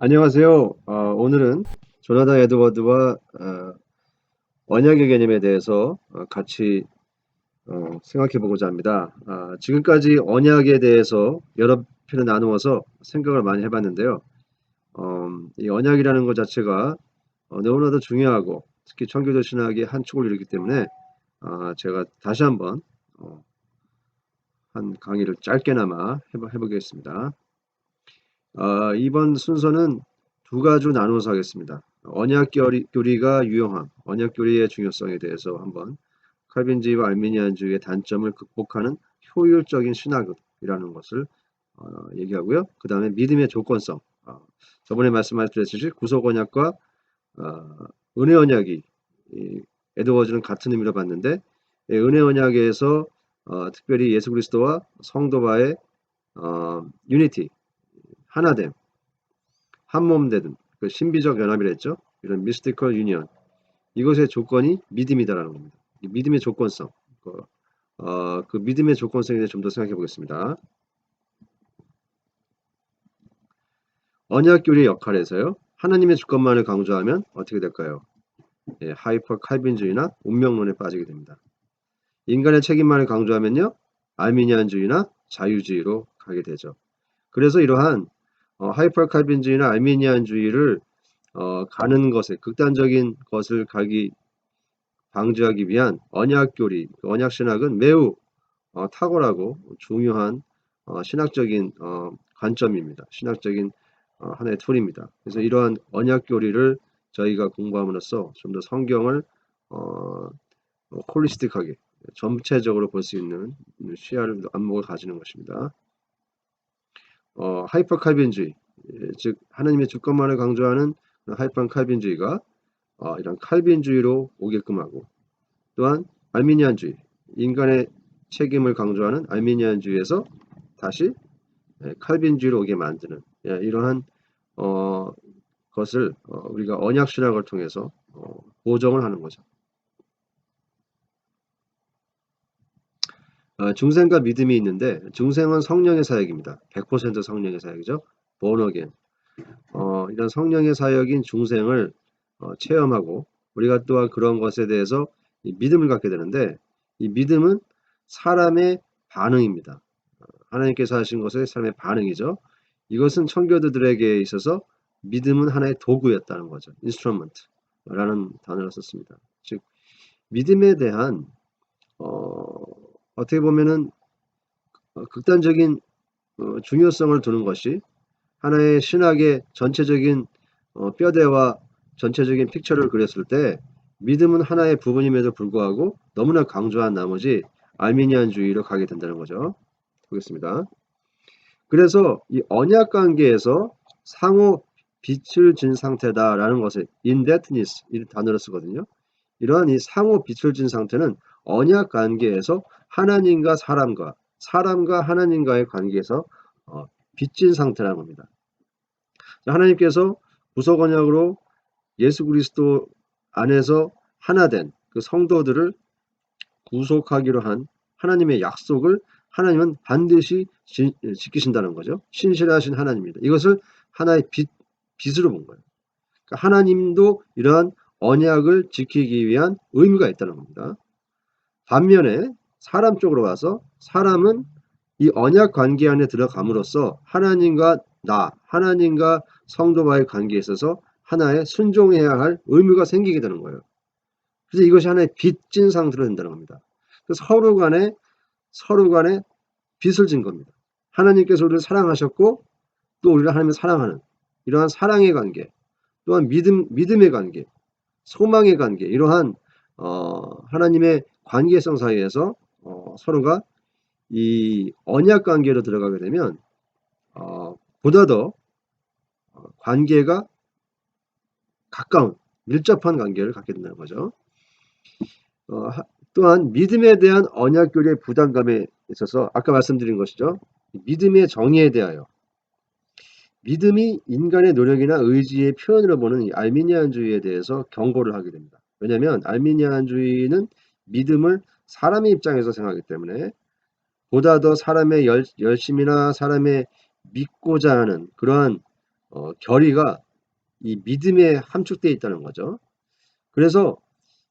안녕하세요. 오늘은 조나단 에드워드와 언약의 개념에 대해서 같이 생각해 보고자 합니다. 지금까지 언약에 대해서 여러 편을 나누어서 생각을 많이 해봤는데요. 이 언약이라는 것 자체가 너무나도 중요하고 특히 청교도 신학의 한 축을 이루기 때문에 제가 다시 한번 한 강의를 짧게나마 해보겠습니다. 이번 순서는 두 가지로 나누어서 하겠습니다. 언약 교리가 유용함, 언약 교리의 중요성에 대해서 한번 칼빈주의와 알미니안주의의 단점을 극복하는 효율적인 신학이라는 것을 얘기하고요. 그 다음에 믿음의 조건성, 저번에 말씀드렸듯이 구속 언약과 은혜 언약이 에드워즈는 같은 의미로 봤는데 은혜 언약에서 특별히 예수 그리스도와 성도와의 유니티, 하나됨, 한몸되든 그 신비적 연합이라 했죠. 이런 미스티컬 유니언. 이것의 조건이 믿음이다라는 겁니다. 이 믿음의 조건성. 그 믿음의 조건성에 대해 좀 더 생각해 보겠습니다. 언약 교리의 역할에서요. 하나님의 주권만을 강조하면 어떻게 될까요? 하이퍼 칼빈주의나 운명론에 빠지게 됩니다. 인간의 책임만을 강조하면요. 알미니안주의나 자유주의로 가게 되죠. 그래서 이러한 하이퍼 칼빈주의나 알미니안주의를 가는 것에 극단적인 것을 방지하기 위한 언약 교리, 언약 신학은 매우 탁월하고 중요한 신학적인 관점입니다. 신학적인 하나의 툴입니다. 그래서 이러한 언약 교리를 저희가 공부함으로써 좀 더 성경을 홀리스틱하게 전체적으로 볼 수 있는 시야를 안목을 가지는 것입니다. 하이퍼 칼빈주의, 즉 하나님의 주권만을 강조하는 하이퍼 칼빈주의가 이런 칼빈주의로 오게끔 하고, 또한 알미니안주의, 인간의 책임을 강조하는 알미니안주의에서 다시 칼빈주의로 오게 만드는 이러한 것을 우리가 언약 신학을 통해서 보정을 하는 거죠. 중생과 믿음이 있는데 중생은 성령의 사역입니다. 100% 성령의 사역이죠. born again. 이런 성령의 사역인 중생을 체험하고 우리가 또한 그런 것에 대해서 이 믿음을 갖게 되는데 이 믿음은 사람의 반응입니다. 하나님께서 하신 것에 사람의 반응이죠. 이것은 청교도들에게 있어서 믿음은 하나의 도구였다는 거죠. 인스트루먼트라는 단어를 썼습니다. 즉 믿음에 대한 어떻게 보면은 극단적인 중요성을 두는 것이 하나의 신학의 전체적인 뼈대와 전체적인 픽처를 그렸을 때 믿음은 하나의 부분임에도 불구하고 너무나 강조한 나머지 알미니안주의로 가게 된다는 거죠. 보겠습니다. 그래서 이 언약 관계에서 상호 빛을 진 상태다라는 것을 indebtedness 이 단어를 쓰거든요. 이러한 이 상호 빛을 진 상태는 언약 관계에서 하나님과 사람과 하나님과의 관계에서 빚진 상태라는 겁니다. 하나님께서 구속 언약으로 예수 그리스도 안에서 하나된 그 성도들을 구속하기로 한 하나님의 약속을 하나님은 반드시 지키신다는 거죠. 신실하신 하나님입니다. 이것을 하나의 빚으로 본 거예요. 그러니까 하나님도 이러한 언약을 지키기 위한 의무가 있다는 겁니다. 반면에 사람 쪽으로 와서 사람은 이 언약 관계 안에 들어감으로써 하나님과 성도와의 관계에 있어서 하나의 순종해야 할 의무가 생기게 되는 거예요. 그래서 이것이 하나의 빚진 상태로 된다는 겁니다. 그래서 서로 간에 빚을 진 겁니다. 하나님께서 우리를 사랑하셨고 또 우리를 하나님을 사랑하는 이러한 사랑의 관계, 또한 믿음의 관계, 소망의 관계, 이러한 하나님의 관계성 사이에서 서로가 이 언약 관계로 들어가게 되면 보다 더 관계가 가까운 밀접한 관계를 갖게 된다는 거죠. 또한 믿음에 대한 언약 교리의 부담감에 있어서 아까 말씀드린 것이죠. 믿음의 정의에 대하여 믿음이 인간의 노력이나 의지의 표현으로 보는 이 알미니안주의에 대해서 경고를 하게 됩니다. 왜냐하면 알미니안주의는 믿음을 사람의 입장에서 생각하기 때문에 보다 더 사람의 열심이나 사람의 믿고자 하는 그러한 결의가 이 믿음에 함축되어 있다는 거죠. 그래서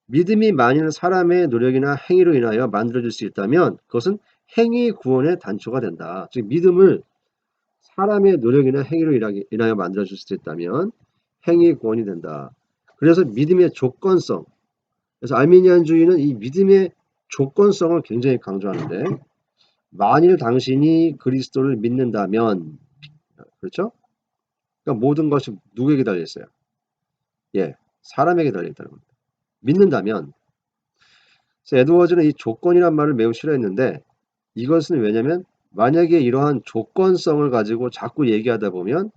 믿음이 만일 사람의 노력이나 행위로 인하여 만들어질 수 있다면 그것은 행위 구원의 단초가 된다. 즉 믿음을 사람의 노력이나 행위로 인하여 만들어질 수 있다면 행위 구원이 된다. 그래서 믿음의 조건성. 그래서 알미니안주의는 이 믿음의 조건성을 굉장히 강조하는데 만일 당신이 그리스도를 믿는다면 그렇죠? 그러니까 모든 것이 누구에게 달려 있어요? 예, 사람에게 달려 있다는 겁니다. 믿는다면. 그래서 에드워즈는 이 조건이란 말을 매우 싫어했는데 이것은 왜냐면 만약에 이러한 조건성을 가지고 자꾸 얘기하다 보면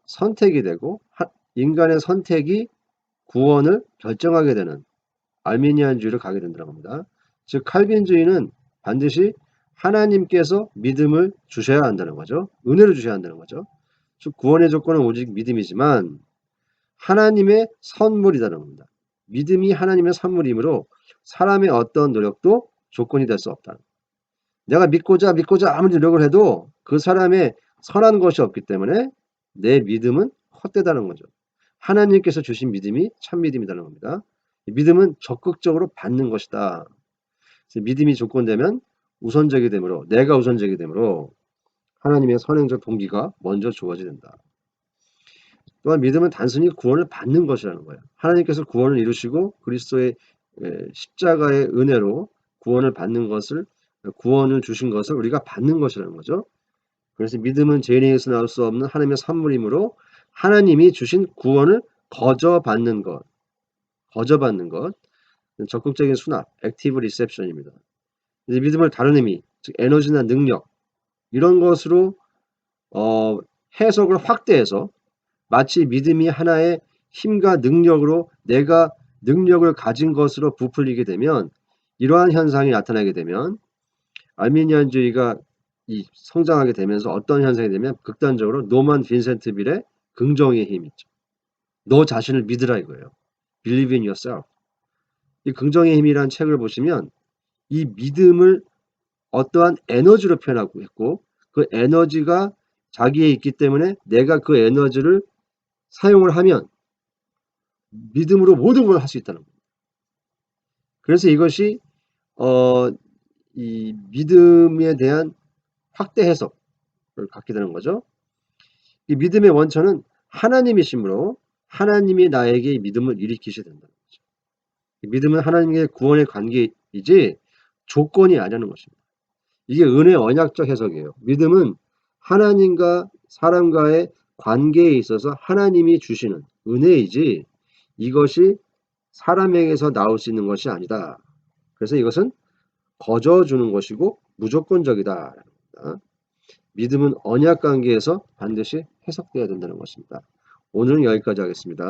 선택이 되고 인간의 선택이 구원을 결정하게 되는 알미니안주의를 가게 된다는 겁니다. 즉 칼빈주의는 반드시 하나님께서 믿음을 주셔야 한다는 거죠. 은혜를 주셔야 한다는 거죠. 즉 구원의 조건은 오직 믿음이지만 하나님의 선물이라는 겁니다. 믿음이 하나님의 선물이므로 사람의 어떤 노력도 조건이 될 수 없다. 내가 믿고자 아무리 노력을 해도 그 사람의 선한 것이 없기 때문에 내 믿음은 헛되다는 거죠. 하나님께서 주신 믿음이 참 믿음이라는 겁니다. 믿음은 적극적으로 받는 것이다. 그래서 믿음이 조건되면 우선적이 되므로 내가 우선적이 되므로 하나님의 선행적 동기가 먼저 주어지게 된다. 또한 믿음은 단순히 구원을 받는 것이라는 거예요. 하나님께서 구원을 이루시고 그리스도의 십자가의 은혜로 구원을 받는 것을 구원을 주신 것을 우리가 받는 것이라는 거죠. 그래서 믿음은 죄인에게서 나올 수 없는 하나님의 선물이므로 하나님이 주신 구원을 거저받는 것, 적극적인 수납, 액티브 리셉션입니다. 믿음을 다른 의미, 즉 에너지나 능력 이런 것으로 해석을 확대해서 마치 믿음이 하나의 힘과 능력으로 내가 능력을 가진 것으로 부풀리게 되면 이러한 현상이 나타나게 되면 알미니안주의가 성장하게 되면서 어떤 현상이 되면 극단적으로 노만 빈센트 빌의 긍정의 힘 있죠. 너 자신을 믿으라 이거예요. Believe in yourself. 이 긍정의 힘이라는 책을 보시면 이 믿음을 어떠한 에너지로 표현하고 있고 그 에너지가 자기에 있기 때문에 내가 그 에너지를 사용을 하면 믿음으로 모든 걸 할 수 있다는 겁니다. 그래서 이것이 이 믿음에 대한 확대 해석을 갖게 되는 거죠. 이 믿음의 원천은 하나님이시므로 하나님이 나에게 믿음을 일으키셔야 된다는 거죠. 믿음은 하나님의 구원의 관계이지 조건이 아니라는 것입니다. 이게 은혜 언약적 해석이에요. 믿음은 하나님과 사람과의 관계에 있어서 하나님이 주시는 은혜이지 이것이 사람에게서 나올 수 있는 것이 아니다. 그래서 이것은 거저 주는 것이고 무조건적이다. 믿음은 언약 관계에서 반드시 해석되어야 된다는 것입니다. 오늘은 여기까지 하겠습니다.